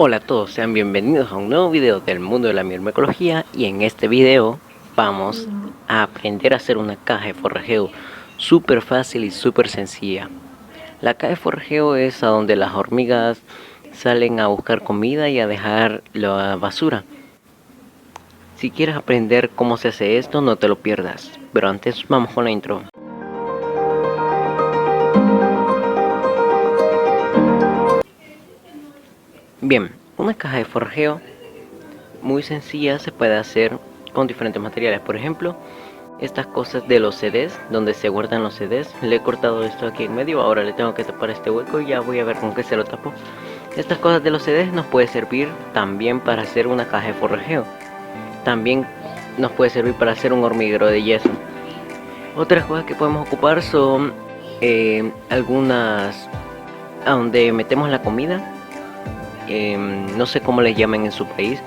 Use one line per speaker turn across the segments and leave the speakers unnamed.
Hola a todos, sean bienvenidos a un nuevo video del mundo de la microecología, y en este video vamos a aprender a hacer una caja de forrajeo súper fácil y súper sencilla. La caja de forrajeo es a donde las hormigas salen a buscar comida y a dejar la basura. Si quieres aprender cómo se hace esto, no te lo pierdas, pero antes vamos con la intro. Bien, una caja de forrajeo muy sencilla se puede hacer con diferentes materiales. Por ejemplo, estas cosas de los CDs, donde se guardan los CDs. Le he cortado esto aquí en medio, ahora le tengo que tapar este hueco y ya voy a ver con qué se lo tapo. Estas cosas de los CDs nos puede servir también para hacer una caja de forrajeo. También nos puede servir para hacer un hormiguero de yeso. Otras cosas que podemos ocupar son algunas a donde metemos la comida. No sé cómo les llaman en su país,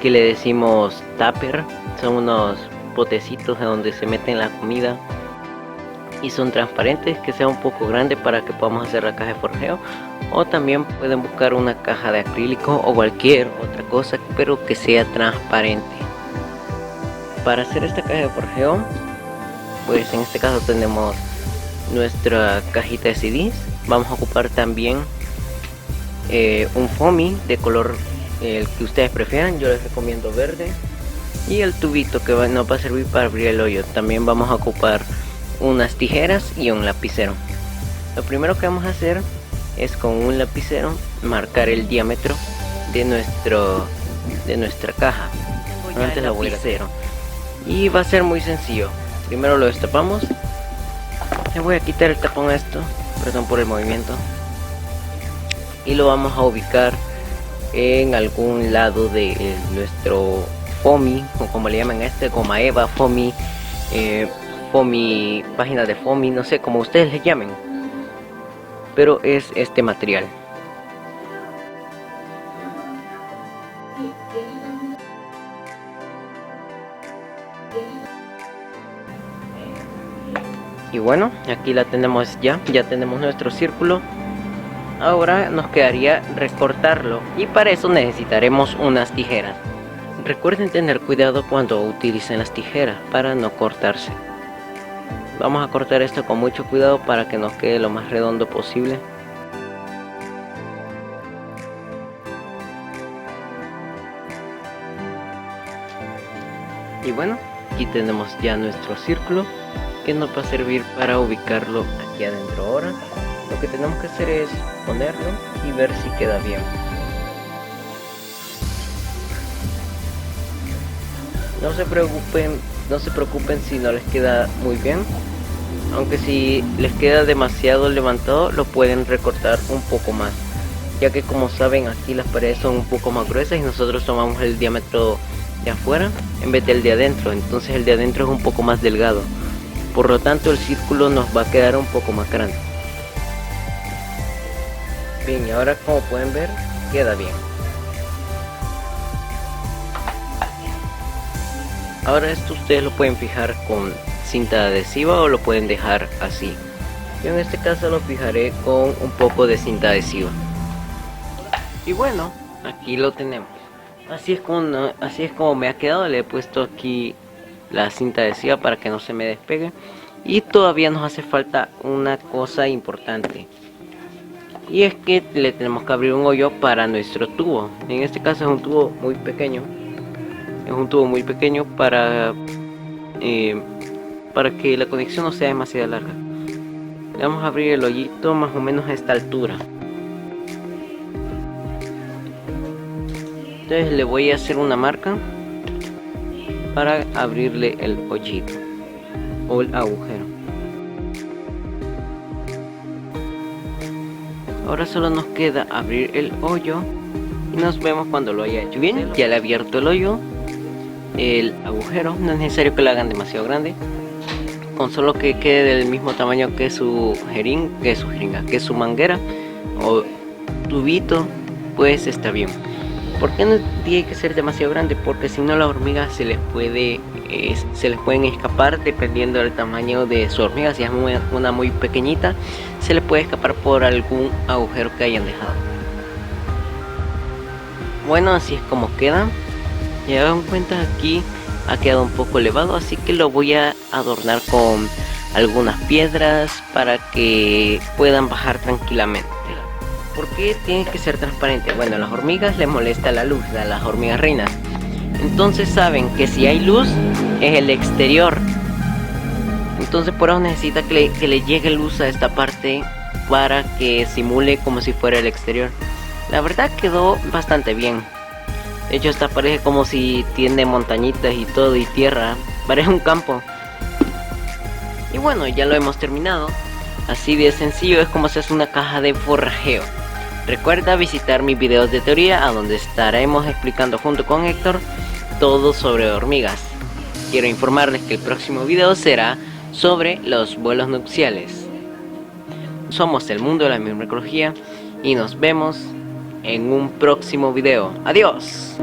que le decimos tupper. Son unos potecitos a donde se meten la comida y son transparentes, que sea un poco grande para que podamos hacer la caja de forrajeo. O también pueden buscar una caja de acrílico o cualquier otra cosa, pero que sea transparente. Para hacer esta caja de forrajeo, pues en este caso tenemos nuestra cajita de CDs. Vamos a ocupar también un foamy de color el que ustedes prefieran. Yo les recomiendo verde, y el tubito que nos va a servir para abrir el hoyo. También vamos a ocupar unas tijeras y un lapicero. Lo primero que vamos a hacer es con un lapicero marcar el diámetro de nuestra caja. Antes la voy a hacer, y va a ser muy sencillo. Primero lo destapamos. Le voy a quitar el tapón a esto, perdón por el movimiento, y lo vamos a ubicar en algún lado de nuestro foamy, o como le llaman a este, goma eva, foamy, página de foamy, no sé como ustedes le llamen, pero es este material. Y bueno, aquí la tenemos ya tenemos nuestro círculo. Ahora nos quedaría recortarlo, y para eso necesitaremos unas tijeras. Recuerden tener cuidado cuando utilicen las tijeras para no cortarse. Vamos a cortar esto con mucho cuidado para que nos quede lo más redondo posible. Y bueno, aquí tenemos ya nuestro círculo, que nos va a servir para ubicarlo aquí adentro. Ahora lo que tenemos que hacer es ponerlo y ver si queda bien. No se preocupen si no les queda muy bien, aunque si les queda demasiado levantado lo pueden recortar un poco más, ya que como saben aquí las paredes son un poco más gruesas y nosotros tomamos el diámetro de afuera en vez del de adentro. Entonces el de adentro es un poco más delgado, por lo tanto el círculo nos va a quedar un poco más grande. Bien, y ahora como pueden ver queda bien. Ahora esto ustedes lo pueden fijar con cinta adhesiva o lo pueden dejar así. Yo en este caso lo fijaré con un poco de cinta adhesiva. Y bueno, aquí lo tenemos. Así es como me ha quedado. Le he puesto aquí la cinta adhesiva para que no se me despegue. Y todavía nos hace falta una cosa importante, y es que le tenemos que abrir un hoyo para nuestro tubo. En este caso es un tubo muy pequeño. Es un tubo muy pequeño para que la conexión no sea demasiado larga. Le vamos a abrir el hoyito más o menos a esta altura. Entonces le voy a hacer una marca para abrirle el hoyito o el agujero. Ahora solo nos queda abrir el hoyo y nos vemos cuando lo haya hecho bien. Ya le he abierto el hoyo, el agujero. No es necesario que lo hagan demasiado grande, con solo que quede del mismo tamaño que su manguera o tubito, pues está bien. ¿Por qué no tiene que ser demasiado grande? Porque si no, las hormigas se les pueden escapar dependiendo del tamaño de su hormiga. Si es una muy pequeñita, se les puede escapar por algún agujero que hayan dejado. Bueno, así es como queda. Ya dan cuenta, aquí ha quedado un poco elevado, así que lo voy a adornar con algunas piedras para que puedan bajar tranquilamente. ¿Por qué tiene que ser transparente? Bueno, a las hormigas les molesta la luz, a las hormigas reinas. Entonces saben que si hay luz es el exterior. Entonces por eso necesita que le llegue luz a esta parte para que simule como si fuera el exterior. La verdad quedó bastante bien. De hecho esta parece como si tiene montañitas y todo y tierra. Parece un campo. Y bueno, ya lo hemos terminado. Así de sencillo es como se hace una caja de forrajeo. Recuerda visitar mis videos de teoría, a donde estaremos explicando junto con Héctor todo sobre hormigas. Quiero informarles que el próximo video será sobre los vuelos nupciales. Somos el mundo de la microbiología y nos vemos en un próximo video. ¡Adiós!